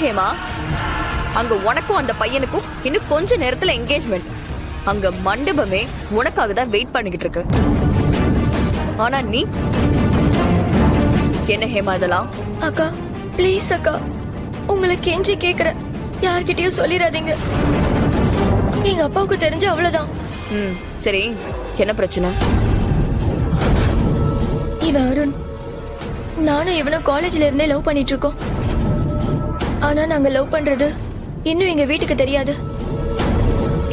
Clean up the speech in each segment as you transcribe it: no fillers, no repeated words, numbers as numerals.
ஹேமா, அங்க உனக்கும் அந்த பையனுக்கும் இன்னும் கொஞ்ச நேரத்துல என்கேஜ்மெண்ட். அங்க மண்டபமே உனக்காக தான் வெயிட் பண்ணிக்கிட்டு இருக்கு. ஆனா நீ என்ன ஹேமா இதெல்லாம்? அக்கா ப்ளீஸ் அக்கா, உங்களை கெஞ்சி கேக்குறேன், யார்கிட்டயும் சொல்லிடாதீங்க. எங்க அப்பாவுக்கு தெரிஞ்ச அவ்வளவுதான். சரி, என்ன பிரச்சனை? இவன் அருண், நானும் இவனும் காலேஜ்ல இருந்தே லவ் பண்ணிட்டு இருக்கோம். ஆனா நாங்க லவ் பண்றது இன்னும் எங்க வீட்டுக்கு தெரியாது.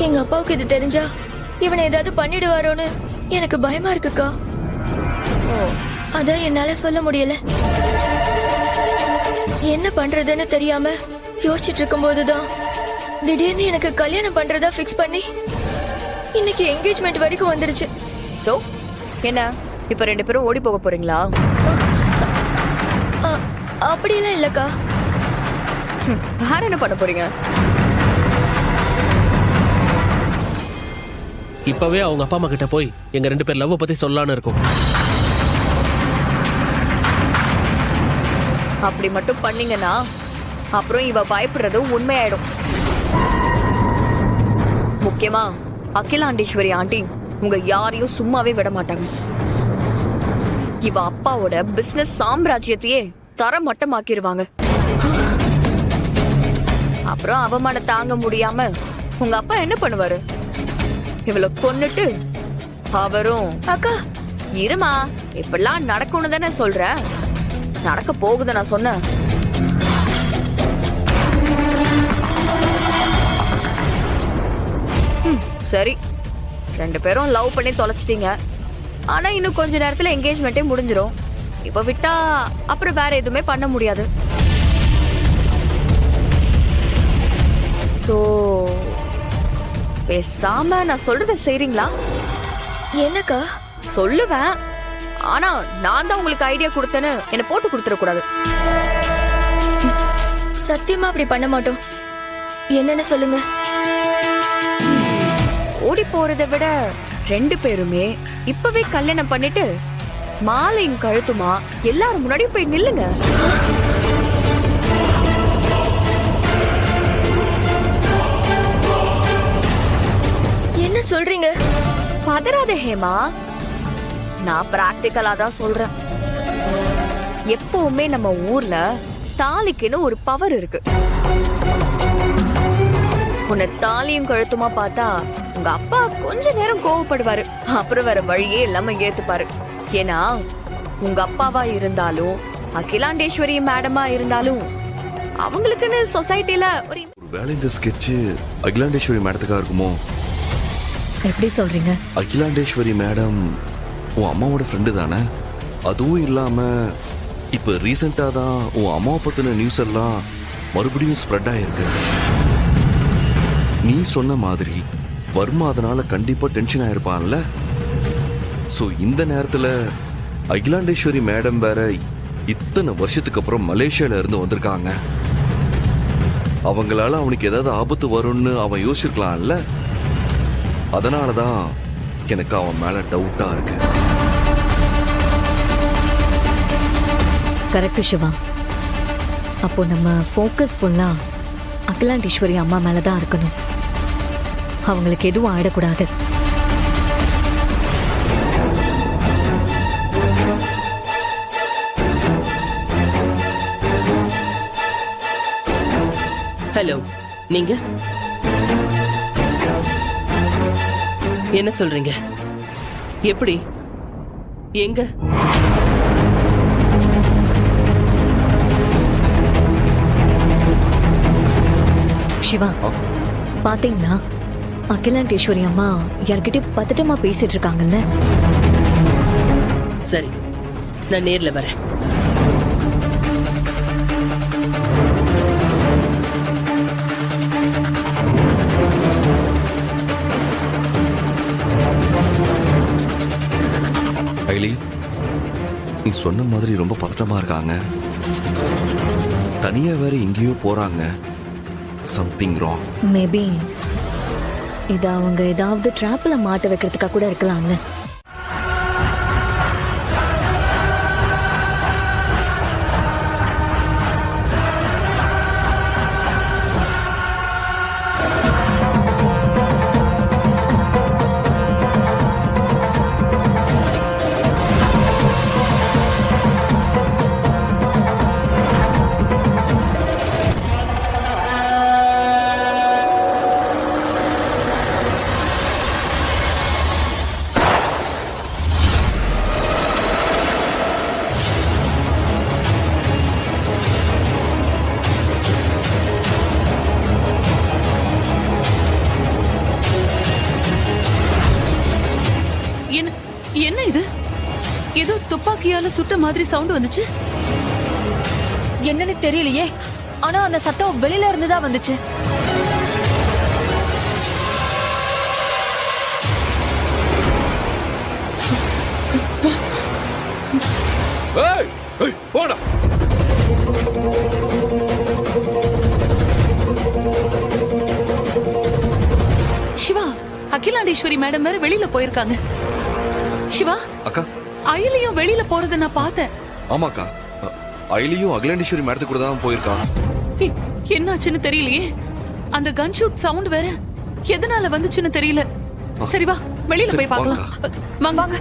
எங்க அப்பாவுக்கு இது தெரிஞ்சா இவனை ஏதாவது பண்ணிடுவாரோன்னு எனக்கு பயமா இருக்குக்கா. அதான் என்னால சொல்ல முடியல. என்ன பண்றதுன்னு தெரியாம யோசிச்சுட்டு இருக்கும் போதுதான் திடீர்னு எனக்கு கல்யாணம் பண்றதா பிக்ஸ் பண்ணி இன்னைக்கு என்கேஜ்மெண்ட் வரைக்கும் வந்துருச்சு. சோ என்ன, இப்ப 2 பேரும் ஓடி போக போறீங்களா? அப்படியெல்லாம் இல்லக்கா. வேற என்ன பண்ண போறீங்க? இப்பவே அவங்க அப்பா அம்மா கிட்ட போய் எங்க 2 பேர் லவ் பத்தி சொல்லலான்னு இருக்கோம். அப்படி மட்டும் பண்ணீங்கன்னா அப்புறம் இவ பயப்படுறது உண்மையாயிடும். முக்கியமா அகிலாண்டேஸ்வரி ஆண்டி உங்க யாரையும் சும்மாவே விட மாட்டாங்க. இவ அப்பாவோட பிசினஸ் சாம்ராஜ்யத்தையே தரமட்டமாக்கிடுவாங்க. அப்புறம் அவமானம் தாங்க முடியாம உங்க அப்பா என்ன பண்ணுவாரு? இவளை கொன்னுட்டு அவரும். அக்கா இருமா, இப்பெல்லாம் நடக்கும்னு தானே சொல்ற. நடக்க போகுது நான் சொன்னேன். சரி, 2 பேரும் லவ் பண்ணி தொலைச்சிட்டீங்க. ஆனா இன்னும் கொஞ்ச நேரத்துல என்கேஜ்மெண்டே முடிஞ்சிரும். இப்ப விட்டா அப்புறம் வேற எதுவுமே பண்ண முடியாது. சோ பேசாம நான் சொல்றத செய்றீங்களா? என்னக்கா? சொல்லுவேன், ஆனா நான் தான் உங்களுக்கு ஐடியா கொடுத்தேன்னு என்ன போட்டு கொடுத்துட கூடாது. சத்தியமா அப்படி பண்ண மாட்டோம். என்னன்னு சொல்லுங்க. ஓடி போறதை விட 2 பேருமே இப்பவே கல்யாணம் பண்ணிட்டு மாலையும் கழுத்துமா எல்லாரும் முன்னாடியும் போய் நில்லுங்க. என்ன சொல்றீங்க? பதறாத ஹேமா, நான் பிராக்டிகலா தான் சொல்றேன். எப்பவுமே நம்ம ஊர்ல தாலிக்குன்னு ஒரு பவர் இருக்கு. உன்னை தாலியும் கழுத்துமா பார்த்தா உங்க அப்பா கொஞ்ச நேரம் கோவப்படுவாரு. அப்புறம் வேற வழியே இல்லாம ஏத்துப்பாரு. ஏன்னா உங்க அப்பாவா இருந்தாலும் அகிலாண்டேஸ்வரி மேடமா இருந்தாலும் அவங்களுக்குன்னு சொசைட்டில ஒரு வேலை. இந்த ஸ்கெட்ச் அகிலாண்டேஸ்வரி மேடத்துக்கா இருக்குமோ? எப்படி சொல்றீங்க? அகிலாண்டேஸ்வரி மேடம் உன் அம்மாவோட ஃப்ரெண்டு தானே? அதுவும் இல்லாம இப்ப ரீசெண்டா தான் உன் அம்மாவை பத்தின நியூஸ் எல்லாம் மறுபடியும் ஸ்ப்ரெட் ஆயிருக்கு. நீ சொன்ன மாதிரி வர்மா அதனால கண்டிப்பா டென்ஷன் ஆயிருப்பான்ல. சோ இந்த நேரத்துல அகிலாண்டேஸ்வரி மேடம் வேற இத்தனை வருஷத்துக்கு அப்புறம் மலேசியால இருந்து வந்திருக்காங்க. அவங்களால அவனுக்கு ஏதாவது ஆபத்து வரும்னு அவன் யோசிச்சிருக்கலாம்ல. அதனாலதான் எனக்கு அவன் மேல டவுட்டா இருக்கு. கரெக்ட் சிவா. அப்போ நம்ம ஃபோக்கஸ் ஃபுல்லா அகிலாண்டேஸ்வரி அம்மா மேலதான் இருக்கணும். அவங்களுக்கு எதுவும் ஆயிடக்கூடாது. ஹலோ, நீங்க என்ன சொல்றீங்க? எப்படி? எங்க? சிவா, பாத்தீங்களா அகிலாண்டேஸ்வரி அம்மா யார்கிட்டயும் பதட்டமா பேசிட்டு இருக்காங்கல்ல? சரி, நான் நேர்ல வரேன். ஐலி, நீ சொன்ன மாதிரி ரொம்ப பதட்டமா இருக்காங்க. தனியா வேற எங்கேயோ போறாங்க. Something wrong. மேபி இத அவங்க ஏதாவது டிராப்ல மாட்ட வைக்கிறதுக்காக கூட இருக்கலாம்ல. துப்பாக்கியால சுட்ட மாதிரி சவுண்ட் வந்துச்சு. என்னன்னு தெரியலையே, ஆனா அந்த சத்தம் வெளியில இருந்து தான் வந்துச்சு. ஏய், ஏய், போடா. சிவா, அகிலாண்டேஸ்வரி மேடம் வேற வெளியில போயிருக்காங்க. சிவா, அக்கா. அயலியும் வெளியில போறத நான் பார்த்தேன். ஆமாக்கா, அயிலியும் அகிலாண்டேஸ்வரி மேடத்துக்கு கூட தான் போயிருக்கா. ஏய், என்னாச்சுன்னு தெரியலையே. அந்த கன் ஷூட் சவுண்ட் வேற எதனால வந்துச்சுன்னு தெரியல. சரி வா, வெளியில சரி, போய் பார்க்கலாம். வாங்க வாங்க.